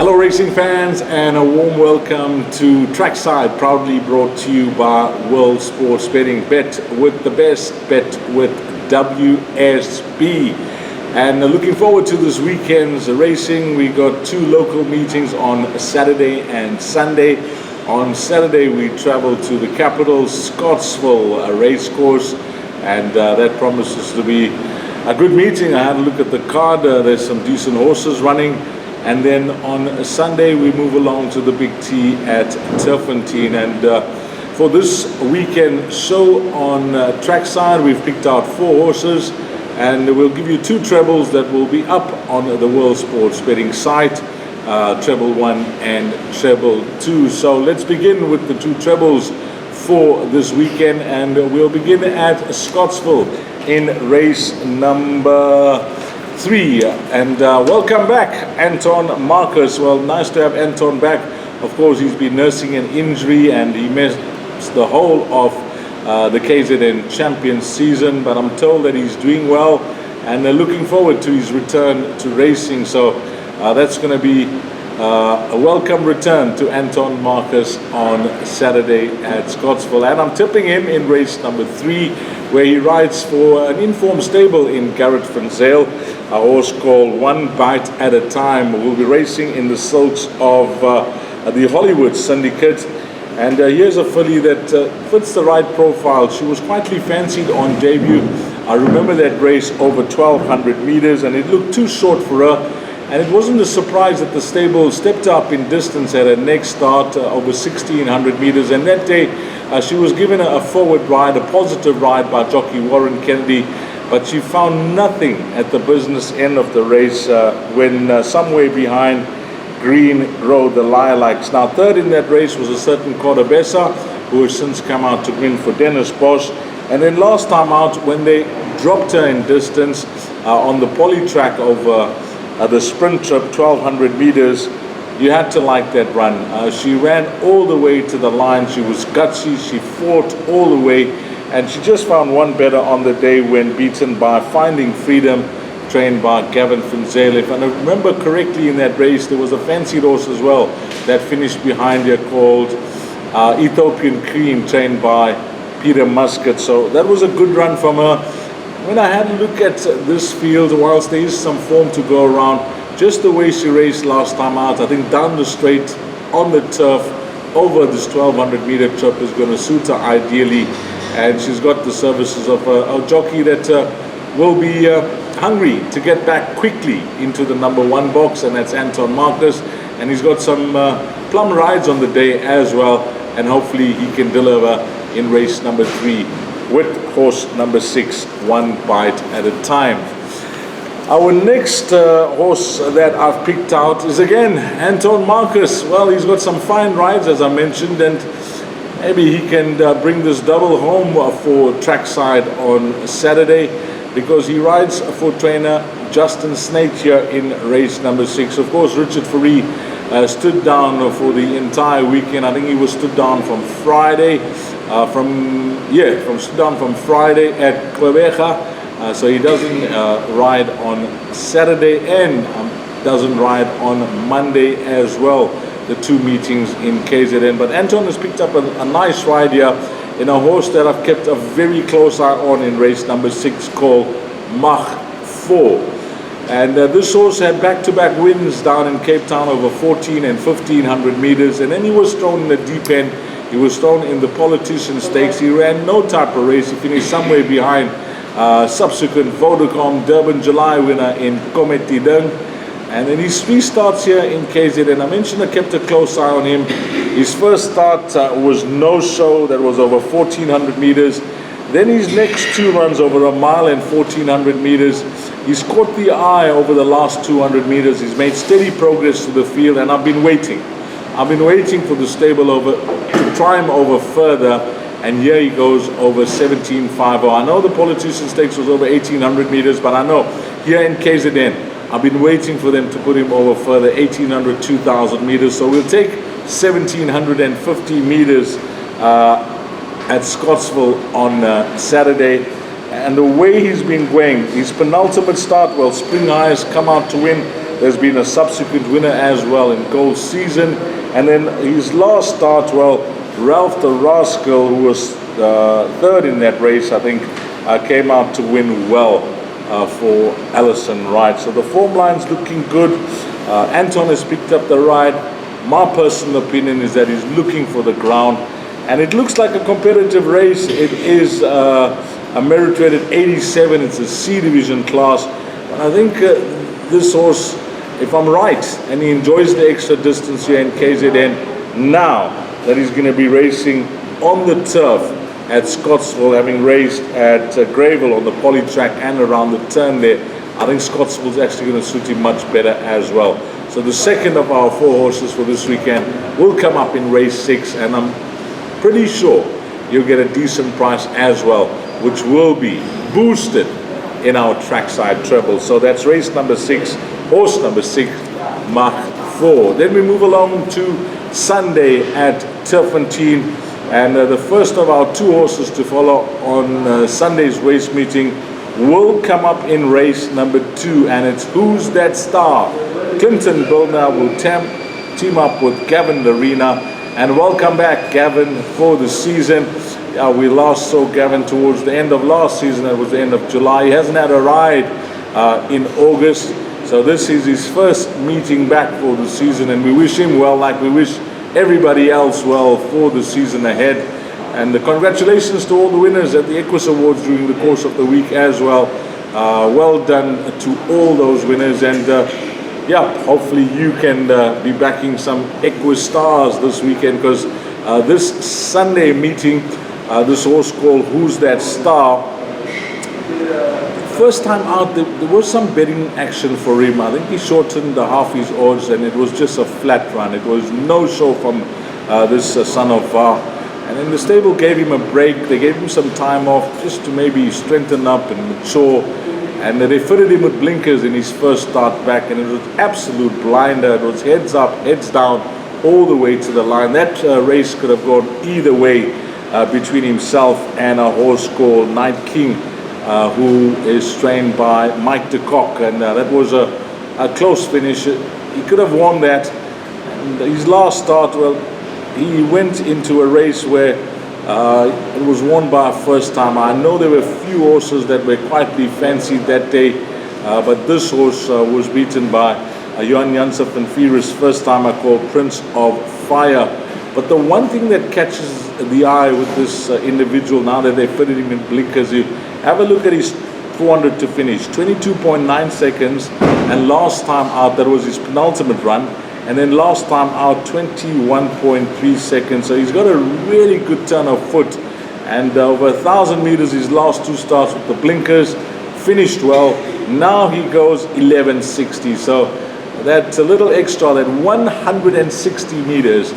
Hello racing fans, and a warm welcome to Trackside, proudly brought to you by World Sports Betting. Bet with the best, bet with WSB. And looking forward to this weekend's racing. We got two local meetings on Saturday and Sunday. On Saturday we travel to the capital, Scottsville racecourse, and that promises to be a good meeting. I had a look at the card. There's some decent horses running. And then on Sunday we move along to the Big T at Turfentine. And for this weekend show on Trackside, we've picked out 4 horses, and we'll give you 2 trebles that will be up on the World Sports Betting site, treble 1 and treble 2. So let's begin with the 2 trebles for this weekend, and we'll begin at Scottsville in race number 3. And welcome back, Anton Marcus. Well, nice to have Anton back. Of course, he's been nursing an injury and he missed the whole of the KZN Champions season, but I'm told that he's doing well, and looking forward to his return to racing. So that's going to be a welcome return to Anton Marcus on Saturday at Scottsville. And I'm tipping him in race number 3, where he rides for an informed stable in Garrett Van Zyl, a horse called One Bite at a Time. We'll be racing in the silks of the Hollywood Syndicate. And here's a filly that fits the right profile. She was quietly fancied on debut. I remember that race over 1,200 meters, and it looked too short for her. And it wasn't a surprise that the stable stepped up in distance at her next start, over 1,600 meters. And that day, she was given a forward ride, a positive ride by jockey Warren Kennedy, but she found nothing at the business end of the race when somewhere behind Green rode the Lilacs. Now, third in that race was a certain Cordobesa, who has since come out to win for Dennis Bosch. And then last time out, when they dropped her in distance on the poly track over the sprint trip, 1,200 meters, you had to like that run. She ran all the way to the line. She was gutsy. She fought all the way, and she just found one better on the day when beaten by Finding Freedom, trained by Gavin Van Zyl. If I remember correctly, in that race there was a fancied horse as well that finished behind her called Ethiopian Cream, trained by Peter Muscat. So that was a good run from her. When I had a look at this field, whilst there is some form to go around, just the way she raced last time out, I think down the straight on the turf over this 1,200 meter trip is going to suit her ideally. And she's got the services of a jockey that will be hungry to get back quickly into the number 1 box, and that's Anton Marcus. And he's got some plum rides on the day as well, and hopefully he can deliver in race number 3 with horse number 6, One Bite at a Time. Our next horse that I've picked out is again Anton Marcus. Well, he's got some fine rides, as I mentioned, and maybe he can bring this double home for Trackside on Saturday, because he rides for trainer Justin Snake here in race number 6. Of course, Richard Fourie stood down for the entire weekend. I think he was stood down from Friday, stood down from Friday at Quebeca. So he doesn't ride on Saturday, and doesn't ride on Monday as well, the 2 meetings in KZN. But Anton has picked up a nice ride here in a horse that I've kept a very close eye on in race number 6, called Mach 4. And this horse had back-to-back wins down in Cape Town over 1,400 and 1,500 meters, and then he was thrown in the deep end. He was thrown in the Politician Stakes. He ran no type of race. He finished somewhere behind subsequent Vodacom Durban July winner in Comet Tidung. And then his 3 starts here in KZN. I mentioned I kept a close eye on him. His first start was no show. That was over 1,400 meters. Then his next 2 runs over a mile and 1,400 meters. He's caught the eye over the last 200 meters. He's made steady progress to the field, and I've been waiting. I've been waiting for the stable to try him over further, and here he goes over 17.50. I know the Politician Stakes was over 1,800 meters, but I know here in KZN, I've been waiting for them to put him over further, 1,800, 2,000 meters. So we'll take 1,750 meters at Scottsville on Saturday. And the way he's been going, his penultimate start, well, Spring High has come out to win. There's been a subsequent winner as well in Gold Season. And then his last start, well, Ralph the Rascal, who was third in that race, I think, came out to win well for Allison Wright. So the form line's looking good. Anton has picked up the ride. My personal opinion is that he's looking for the ground. And it looks like a competitive race. It is a merit rated 87. It's a C division class. And I think this horse, if I'm right, and he enjoys the extra distance here in KZN, now that he's going to be racing on the turf at Scottsville, having raced at Gravel on the poly track and around the turn there, I think Scottsville is actually going to suit him much better as well. So the second of our 4 horses for this weekend will come up in race 6, and I'm pretty sure you'll get a decent price as well, which will be boosted in our trackside treble. So that's race number 6, horse number 6, Mach 4. Then we move along to Sunday at Turffontein, and the first of our 2 horses to follow on Sunday's race meeting will come up in race number 2, and it's Who's That Star? Clinton Bilner will team up with Gavin Larena. And welcome back, Gavin, for the season. We last saw Gavin towards the end of last season. It was the end of July. He hasn't had a ride in August. So this is his first meeting back for the season, and we wish him well, like we wish everybody else well for the season ahead. And congratulations to all the winners at the Equus Awards during the course of the week as well. Well done to all those winners, and yeah, hopefully you can be backing some Equus stars this weekend, because this Sunday meeting, this horse called Who's That Star, first time out, there was some betting action for him. I think he shortened half his odds, and it was just a flat run. It was no show from this Son of Va. And then the stable gave him a break. They gave him some time off just to maybe strengthen up and mature. And they fitted him with blinkers in his first start back, and it was absolute blinder. It was heads up, heads down, all the way to the line. That race could have gone either way between himself and a horse called Night King, who is trained by Mike de Kock, and that was a close finish. He could have won that. And his last start, well, he went into a race where it was won by a first timer. I know there were a few horses that were quietly fancied that day, but this horse was beaten by Johan Janssen van Vier's first timer called Prince of Fire. But the one thing that catches the eye with this individual, now that they fitted him in blinkers, you have a look at his 400 to finish, 22.9 seconds, and last time out, that was his penultimate run. And then last time out, 21.3 seconds. So he's got a really good turn of foot. And over 1,000 meters, his last 2 starts with the blinkers, finished well. Now he goes 11.60. So that's a little extra, that 160 meters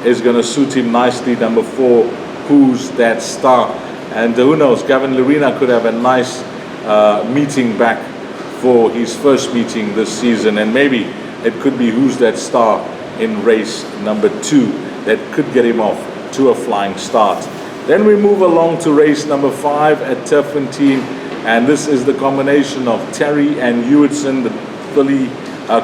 is going to suit him nicely. Number 4, Who's That Star? And who knows, Gavin Larena could have a nice meeting back for his first meeting this season. And maybe it could be Who's That Star in race number 2 that could get him off to a flying start. Then we move along to race number 5 at Turffontein, and this is the combination of Terry and Hewitson, the filly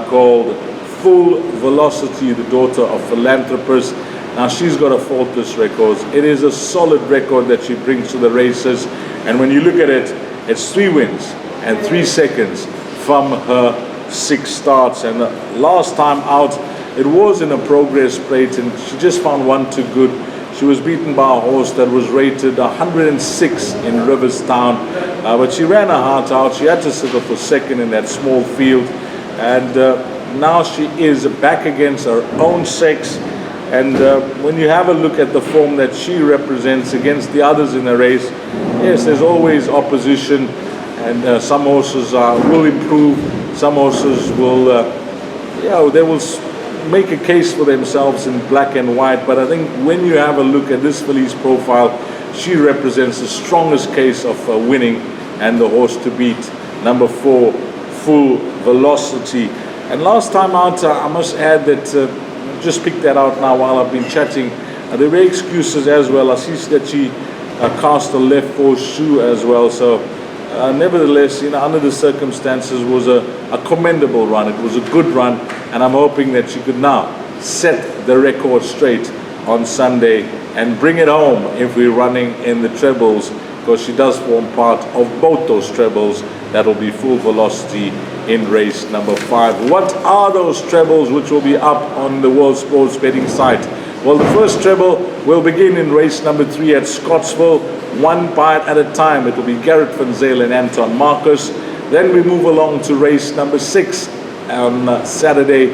called Full Velocity, the daughter of Philanthropist. Now she's got a faultless record. It is a solid record that she brings to the races, and when you look at it, it's 3 wins and 3 seconds from her 6 starts. And last time out, it was in a progress plate, and she just found one too good. She was beaten by a horse that was rated 106 in Riverstown, but she ran her heart out. She had to settle for second in that small field, and now she is back against her own sex. And when you have a look at the form that she represents against the others in the race, yes, there's always opposition, and some horses will improve. Some horses will, they will make a case for themselves in black and white. But I think when you have a look at this filly's profile, she represents the strongest case of winning, and the horse to beat, number 4, Full Velocity. And last time out, I must add that, just picked that out now while I've been chatting, there were excuses as well. I see that she cast a left 4 shoe as well. So nevertheless, under the circumstances, was a commendable run. It was a good run, and I'm hoping that she could now set the record straight on Sunday and bring it home if we're running in the trebles, because she does form part of both those trebles. That'll be full velocity in race number 5. What are those trebles which will be up on the World Sports Betting site? Well, the first treble will begin in race number 3 at Scottsville, one bite at a time. It will be Garrett Van Zyl and Anton Marcus. Then we move along to race number 6 on Saturday.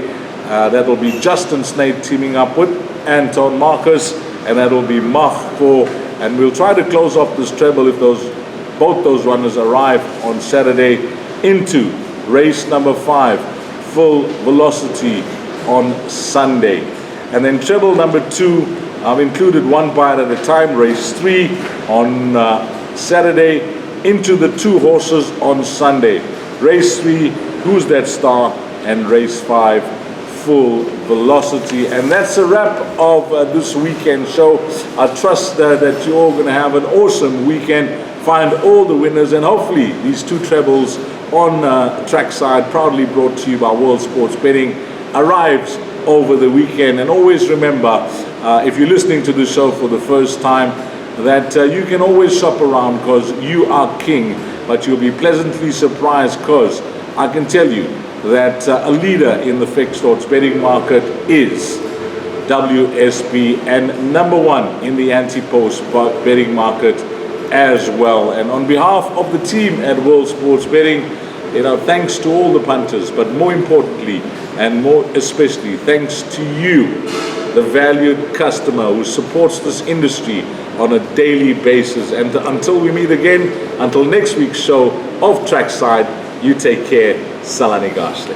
That will be Justin Snade teaming up with Anton Marcus, and that will be Mach 4. And we'll try to close off this treble if both those runners arrive on Saturday into race number 5, full velocity on Sunday. And then treble number 2, I've included one bite at a time, race 3 on Saturday into the 2 horses on Sunday. Race 3, Who's That Star, and race 5, full velocity. And that's a wrap of this weekend show. I trust that you're all going to have an awesome weekend, find all the winners, and hopefully these 2 trebles on Trackside, proudly brought to you by World Sports Betting, arrives over the weekend. And always remember, if you're listening to the show for the first time, that you can always shop around, because you are king, but you'll be pleasantly surprised, because I can tell you that a leader in the fixed odds betting market is WSB, and number 1 in the anti-post betting market as well. And on behalf of the team at World Sports Betting, thanks to all the punters, but more importantly and more especially thanks to you, the valued customer who supports this industry on a daily basis. And until we meet again, until next week's show of Trackside, you take care. Salani Gashle.